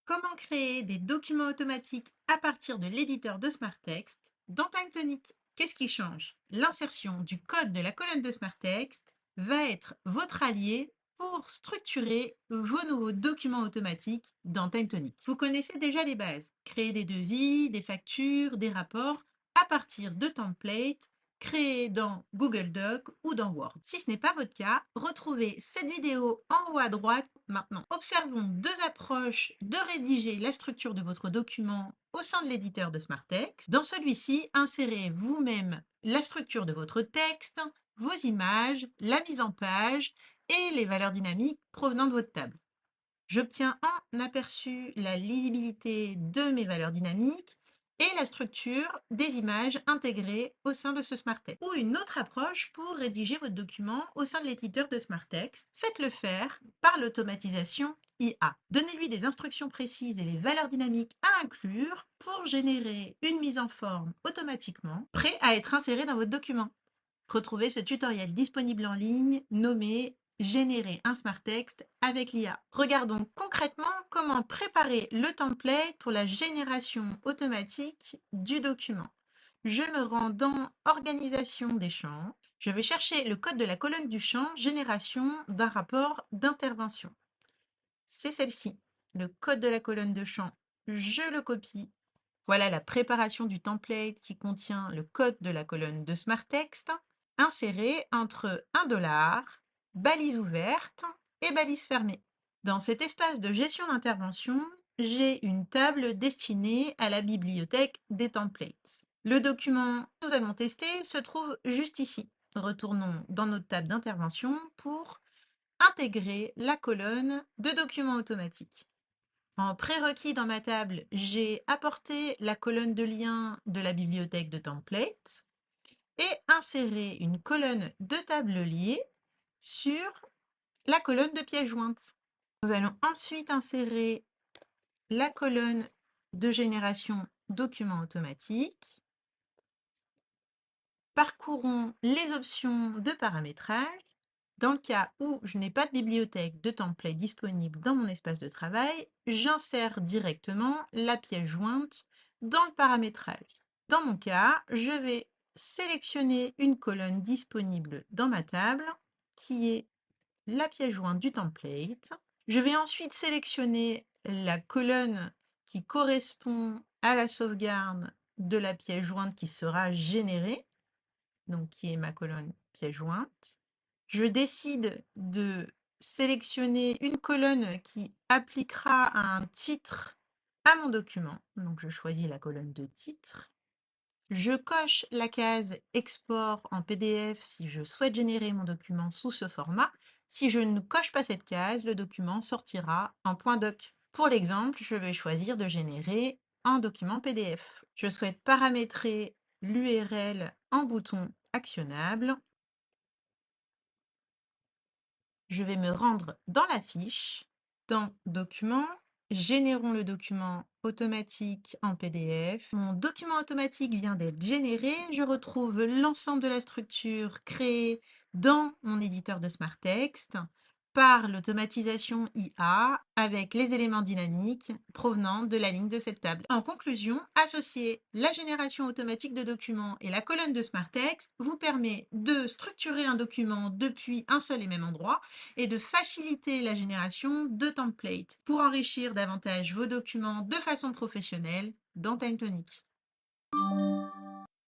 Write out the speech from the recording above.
Comment créer des documents automatiques à partir de l'éditeur de SmartText dans TimeTonic? Qu'est-ce qui change? L'insertion du code de la colonne de SmartText va être votre allié pour structurer vos nouveaux documents automatiques dans TimeTonic. Vous connaissez déjà les bases. Créer des devis, des factures, des rapports à partir de templates créés dans Google Docs ou dans Word. Si ce n'est pas votre cas, retrouvez cette vidéo en haut à droite maintenant. Observons deux approches de rédiger la structure de votre document au sein de l'éditeur de SmartText. Dans celui-ci, insérez vous-même la structure de votre texte, vos images, la mise en page et les valeurs dynamiques provenant de votre table. J'obtiens en aperçu la lisibilité de mes valeurs dynamiques et la structure des images intégrées au sein de ce SmartText. Ou une autre approche pour rédiger votre document au sein de l'éditeur de SmartText, faites-le faire par l'automatisation IA. Donnez-lui des instructions précises et les valeurs dynamiques à inclure pour générer une mise en forme automatiquement, prêt à être inséré dans votre document. Retrouvez ce tutoriel disponible en ligne nommé Générer un SmartText avec l'IA. Regardons concrètement comment préparer le template pour la génération automatique du document. Je me rends dans Organisation des champs. Je vais chercher le code de la colonne du champ Génération d'un rapport d'intervention. C'est celle-ci. Le code de la colonne de champ, je le copie. Voilà la préparation du template qui contient le code de la colonne de SmartText inséré entre $, balise ouverte et balise fermée. Dans cet espace de gestion d'intervention, j'ai une table destinée à la bibliothèque des templates. Le document que nous allons tester se trouve juste ici. Retournons dans notre table d'intervention pour intégrer la colonne de documents automatiques. En prérequis dans ma table, j'ai apporté la colonne de lien de la bibliothèque de templates et inséré une colonne de table liée sur la colonne de pièces jointes. Nous allons ensuite insérer la colonne de génération documents automatiques. Parcourons les options de paramétrage. Dans le cas où je n'ai pas de bibliothèque de template disponible dans mon espace de travail, j'insère directement la pièce jointe dans le paramétrage. Dans mon cas, je vais sélectionner une colonne disponible dans ma table qui est la pièce jointe du template. Je vais ensuite sélectionner la colonne qui correspond à la sauvegarde de la pièce jointe qui sera générée, donc qui est ma colonne pièce jointe. Je décide de sélectionner une colonne qui appliquera un titre à mon document. Donc je choisis la colonne de titre. Je coche la case export en PDF si je souhaite générer mon document sous ce format. Si je ne coche pas cette case, le document sortira en .doc. Pour l'exemple, je vais choisir de générer un document PDF. Je souhaite paramétrer l'URL en bouton actionnable. Je vais me rendre dans la fiche, dans Documents, générons le document automatique en PDF. Mon document automatique vient d'être généré. Je retrouve l'ensemble de la structure créée dans mon éditeur de SmartText par l'automatisation IA avec les éléments dynamiques provenant de la ligne de cette table. En conclusion, associer la génération automatique de documents et la colonne de SmartText vous permet de structurer un document depuis un seul et même endroit et de faciliter la génération de templates pour enrichir davantage vos documents de façon professionnelle dans TimeTonic.